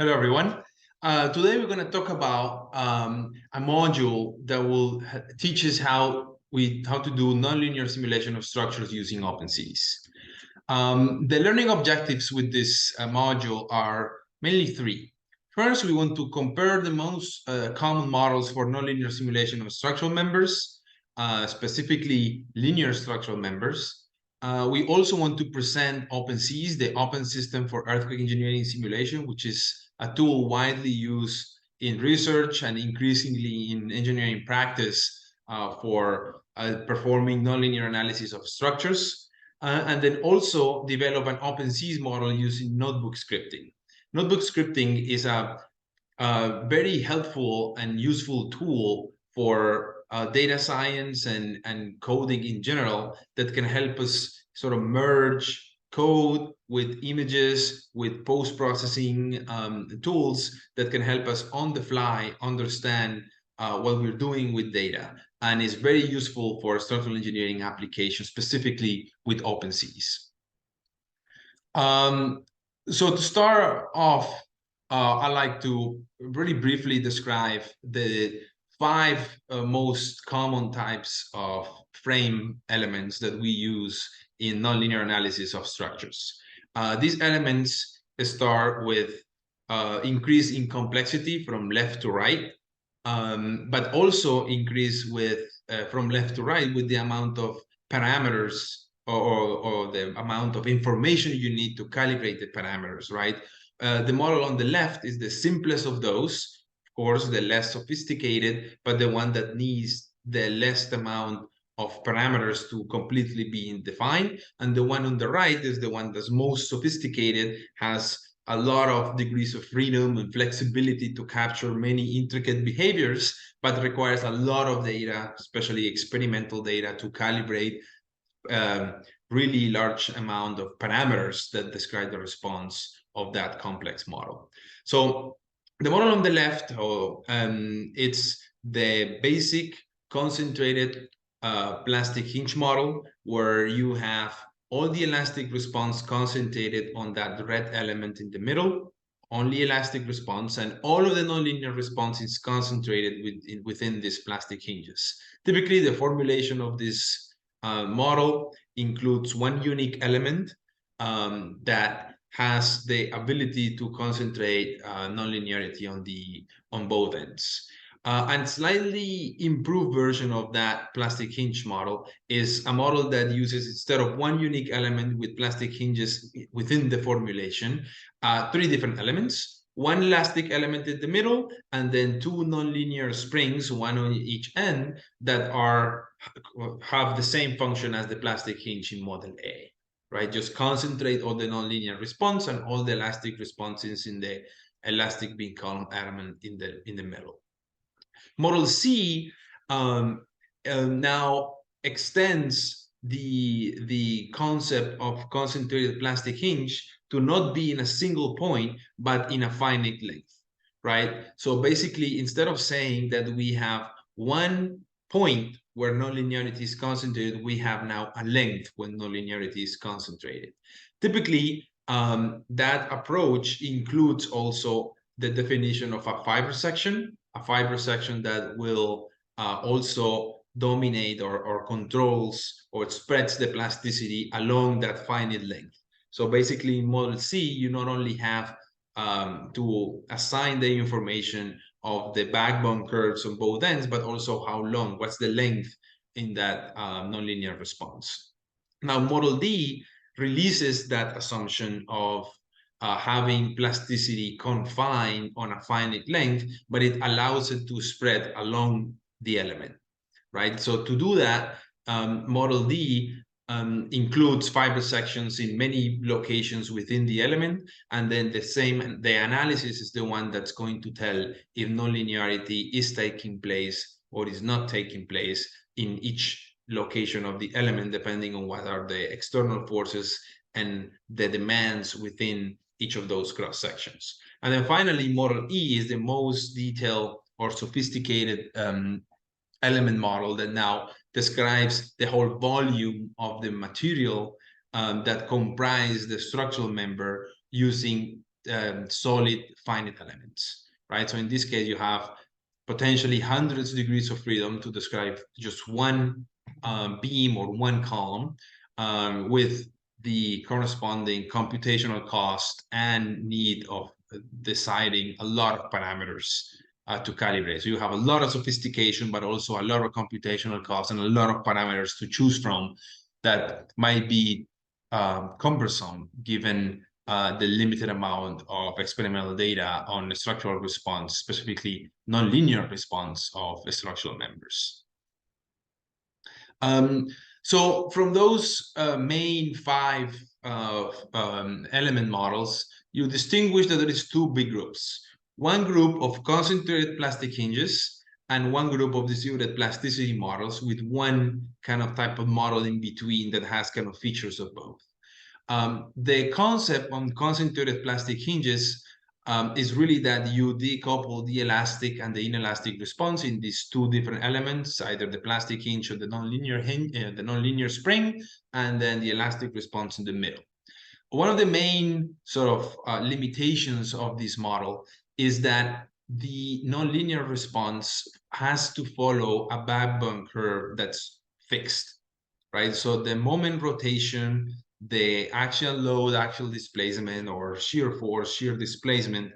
Hello, everyone. Today, we're going to talk about a module that will teach us how to do nonlinear simulation of structures using OpenSees. The learning objectives with this module are mainly three. First, we want to compare the most common models for nonlinear simulation of structural members, specifically linear structural members. We also want to present OpenSees, the Open System for Earthquake Engineering Simulation, which is a tool widely used in research and increasingly in engineering practice for performing nonlinear analysis of structures. And then also develop an OpenSees model using notebook scripting. Notebook scripting is a very helpful and useful tool for data science and coding in general that can help us sort of merge code with images, with post-processing tools that can help us on the fly understand what we're doing with data, and is very useful for structural engineering applications, specifically with OpenSees. So to start off, I'd like to really briefly describe the five most common types of frame elements that we use in nonlinear analysis of structures. These elements start with increase in complexity from left to right, but also increase with from left to right with the amount of parameters or the amount of information you need to calibrate the parameters, right? The model on the left is the simplest of those, of course, the less sophisticated, but the one that needs the least amount of parameters to completely be defined. And the one on the right is the one that's most sophisticated, has a lot of degrees of freedom and flexibility to capture many intricate behaviors, but requires a lot of data, especially experimental data, to calibrate really large amount of parameters that describe the response of that complex model. So the model on the left, it's the basic concentrated plastic hinge model, where you have all the elastic response concentrated on that red element in the middle, only elastic response, and all of the nonlinear response is concentrated within these plastic hinges. Typically, the formulation of this model includes one unique element that has the ability to concentrate nonlinearity on both ends. And slightly improved version of that plastic hinge model is a model that uses, instead of one unique element with plastic hinges within the formulation, three different elements, one elastic element in the middle, and then two nonlinear springs, one on each end, that have the same function as the plastic hinge in model A, right? Just concentrate all the nonlinear response and all the elastic responses in the elastic beam column element in the middle. Model C now extends the concept of concentrated plastic hinge to not be in a single point, but in a finite length, right? So basically, instead of saying that we have one point where nonlinearity is concentrated, we have now a length when nonlinearity is concentrated. Typically, that approach includes also the definition of a fiber section that will also dominate or controls or spreads the plasticity along that finite length. So basically, in Model C, you not only have to assign the information of the backbone curves on both ends, but also how long, what's the length in that nonlinear response. Now, Model D releases that assumption of having plasticity confined on a finite length, but it allows it to spread along the element, right? So to do that, Model D includes fiber sections in many locations within the element, and then the analysis is the one that's going to tell if nonlinearity is taking place or is not taking place in each location of the element, depending on what are the external forces and the demands within each of those cross sections. And then finally, Model E is the most detailed or sophisticated element model that now describes the whole volume of the material that comprise the structural member using solid finite elements, right? So in this case, you have potentially hundreds of degrees of freedom to describe just one beam or one column with the corresponding computational cost and need of deciding a lot of parameters to calibrate. So you have a lot of sophistication, but also a lot of computational cost and a lot of parameters to choose from that might be cumbersome given the limited amount of experimental data on the structural response, specifically nonlinear response of structural members. So from those main 5 element models, you distinguish that there is 2 big groups. One group of concentrated plastic hinges and one group of distributed plasticity models with one kind of type of model in between that has kind of features of both. The concept on concentrated plastic hinges is really that you decouple the elastic and the inelastic response in these 2 different elements, either the plastic hinge or the nonlinear hinge, the nonlinear spring, and then the elastic response in the middle. One of the main sort of limitations of this model is that the nonlinear response has to follow a backbone curve that's fixed, right? So the moment rotation, the axial load, axial displacement, or shear force, shear displacement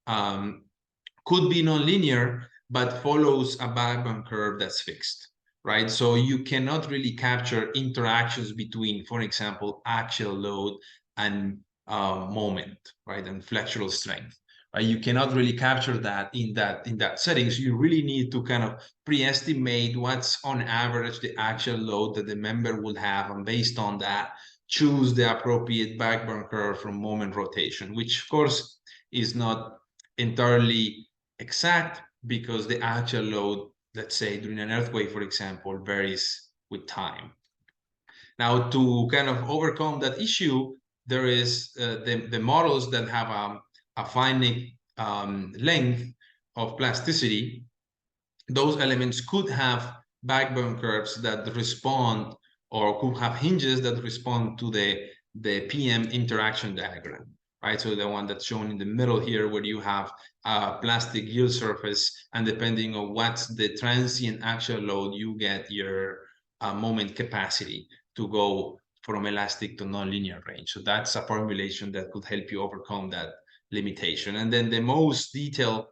could be nonlinear, but follows a backbone curve that's fixed, right? So you cannot really capture interactions between, for example, axial load and moment, right, and flexural strength. Right? You cannot really capture that in that setting. So you really need to kind of pre-estimate what's on average the axial load that the member will have, and based on that, choose the appropriate backbone curve from moment rotation, which of course is not entirely exact because the actual load, let's say during an earthquake, for example, varies with time. Now, to kind of overcome that issue, there is the models that have a finite length of plasticity. Those elements could have backbone curves that respond, or could have hinges that respond to the PM interaction diagram, right? So the one that's shown in the middle here, where you have a plastic yield surface, and depending on what's the transient axial load, you get your moment capacity to go from elastic to nonlinear range. So that's a formulation that could help you overcome that limitation. And then the most detailed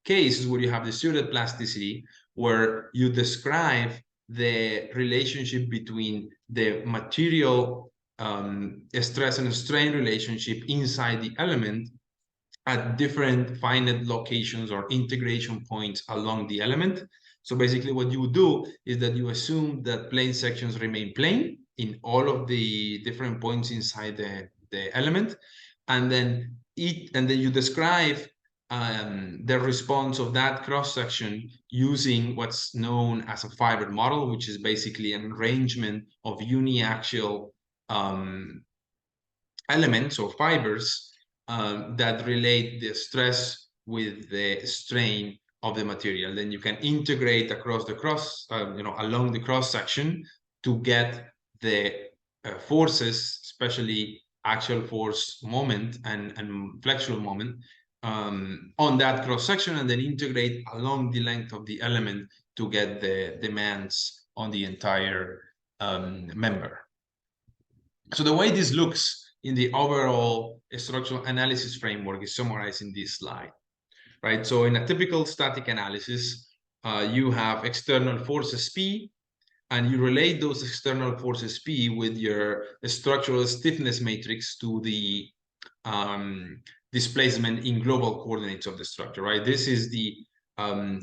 case is where you have distributed plasticity, where you describe the relationship between the material stress and strain relationship inside the element at different finite locations or integration points along the element. So basically what you do is that you assume that plane sections remain plane in all of the different points inside the element, and then you describe the response of that cross-section using what's known as a fiber model, which is basically an arrangement of uniaxial elements or fibers that relate the stress with the strain of the material. Then you can integrate across the along the cross-section to get the forces, especially axial force moment and flexural moment on that cross-section, and then integrate along the length of the element to get the demands on the entire member. So the way this looks in the overall structural analysis framework is summarized in this slide, right? So in a typical static analysis, you have external forces P, and you relate those external forces P with your structural stiffness matrix to the displacement in global coordinates of the structure, right? This is the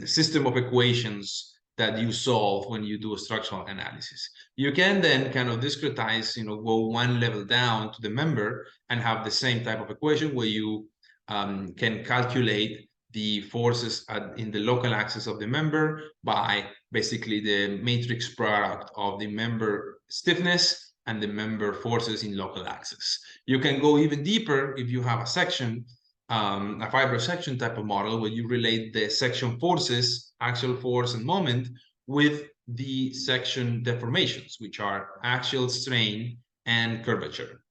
system of equations that you solve when you do a structural analysis. You can then kind of discretize, go one level down to the member and have the same type of equation where you can calculate the forces in the local axis of the member by basically the matrix product of the member stiffness and the member forces in local axis. You can go even deeper if you have a section, a fiber section type of model where you relate the section forces, axial force and moment, with the section deformations, which are axial strain and curvature.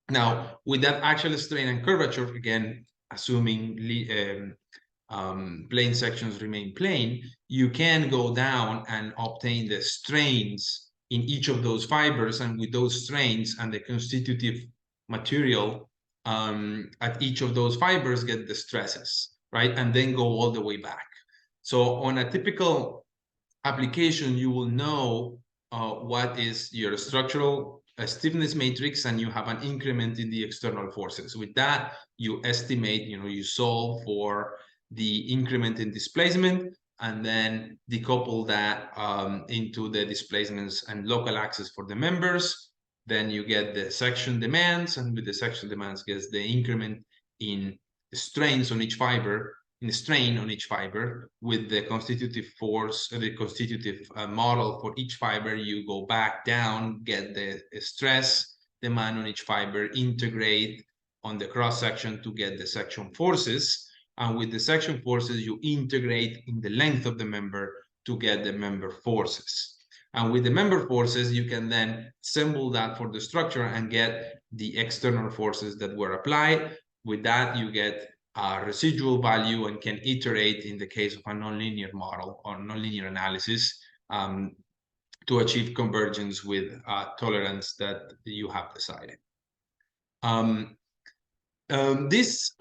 Now, with that axial strain and curvature, again, assuming plane sections remain plane, you can go down and obtain the strains in each of those fibers, and with those strains and the constitutive material at each of those fibers, get the stresses, right? And then go all the way back. So on a typical application, you will know what is your structural stiffness matrix, and you have an increment in the external forces. With that, you estimate, you solve for the increment in displacement, and then decouple that into the displacements and local axis for the members. Then you get the section demands, and with the section demands gets the increment in strains on each fiber, in strain on each fiber. With the constitutive force, the constitutive model for each fiber, you go back down, get the stress demand on each fiber, integrate on the cross section to get the section forces, and with the section forces you integrate in the length of the member to get the member forces. And with the member forces, you can then assemble that for the structure and get the external forces that were applied. With that, you get a residual value and can iterate in the case of a nonlinear model or nonlinear analysis to achieve convergence with tolerance that you have decided. This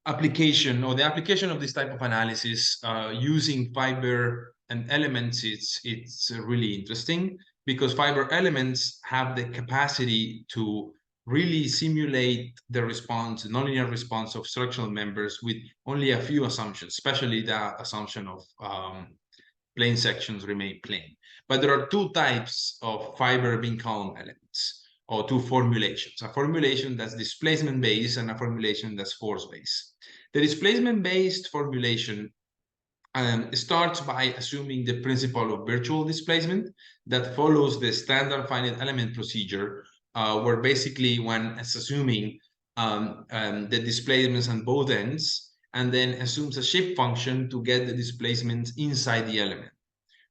application, or the application of this type of analysis using fiber and elements, it's really interesting, because fiber elements have the capacity to really simulate the response, the nonlinear response of structural members with only a few assumptions, especially the assumption of plane sections remain plane. But there are two types of fiber beam column elements, or two formulations: a formulation that's displacement-based and a formulation that's force-based. The displacement-based formulation starts by assuming the principle of virtual displacement that follows the standard finite element procedure, where basically one is assuming the displacements on both ends, and then assumes a shape function to get the displacements inside the element.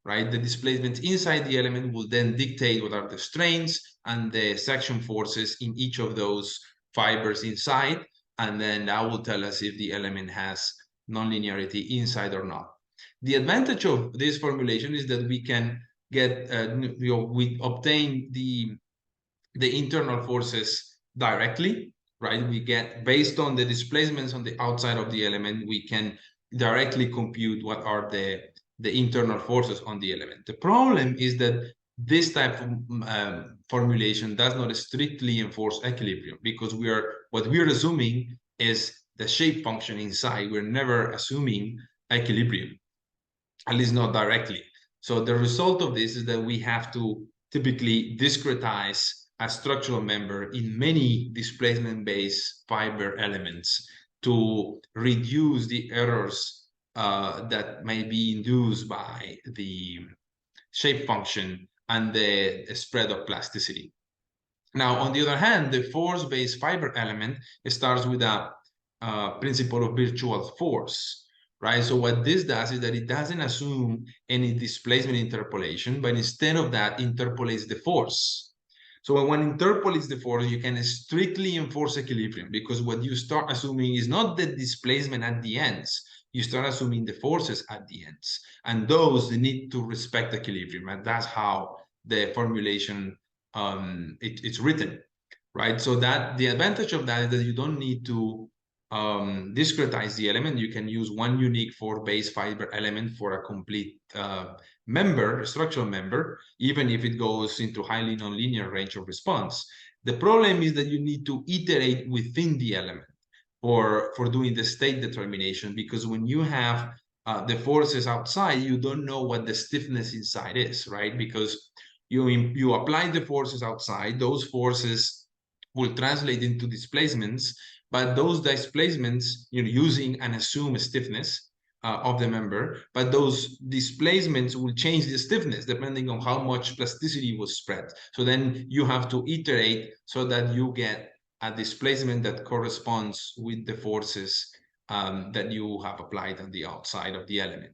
Right? The displacements inside the element will then dictate what are the strains and the section forces in each of those fibers inside, and then that will tell us if the element has nonlinearity inside or not. The advantage of this formulation is that we can get, we obtain the internal forces directly, right? We get, based on the displacements on the outside of the element, we can directly compute what are the internal forces on the element. The problem is that this type of formulation does not strictly enforce equilibrium, because what we are assuming is the shape function inside. We're never assuming equilibrium, at least not directly. So the result of this is that we have to typically discretize a structural member in many displacement-based fiber elements to reduce the errors that may be induced by the shape function and the spread of plasticity. Now, on the other hand, the force-based fiber element starts with a principle of virtual force, right? So what this does is that it doesn't assume any displacement interpolation, but instead of that, interpolates the force. So when one interpolates the force, you can strictly enforce equilibrium, because what you start assuming is not the displacement at the ends. You start assuming the forces at the ends, and those need to respect equilibrium, and that's how the formulation it's written, right? So that the advantage of that is that you don't need to discretize the element. You can use one unique force-based fiber element for a complete member, a structural member, even if it goes into highly nonlinear range of response. The problem is that you need to iterate within the element for doing the state determination, because when you have the forces outside, you don't know what the stiffness inside is, right? Because you apply the forces outside, those forces will translate into displacements, but those displacements, using an assumed stiffness of the member, but those displacements will change the stiffness depending on how much plasticity was spread. So then you have to iterate so that you get a displacement that corresponds with the forces that you have applied on the outside of the element.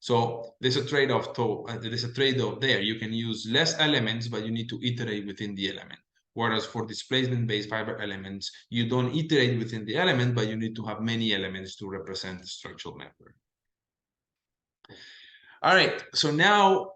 So there's a trade-off there. You can use less elements, but you need to iterate within the element. Whereas for displacement-based fiber elements, you don't iterate within the element, but you need to have many elements to represent the structural member. All right, so now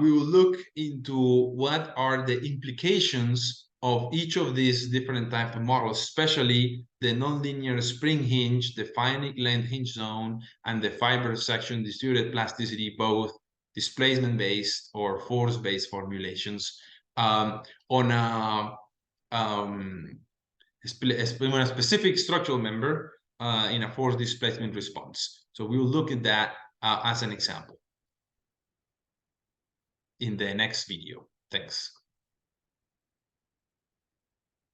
we will look into what are the implications of each of these different types of models, especially the nonlinear spring hinge, the finite length hinge zone, and the fiber section distributed plasticity, both displacement-based or force-based formulations on a specific structural member in a force displacement response. So we will look at that as an example in the next video. Thanks.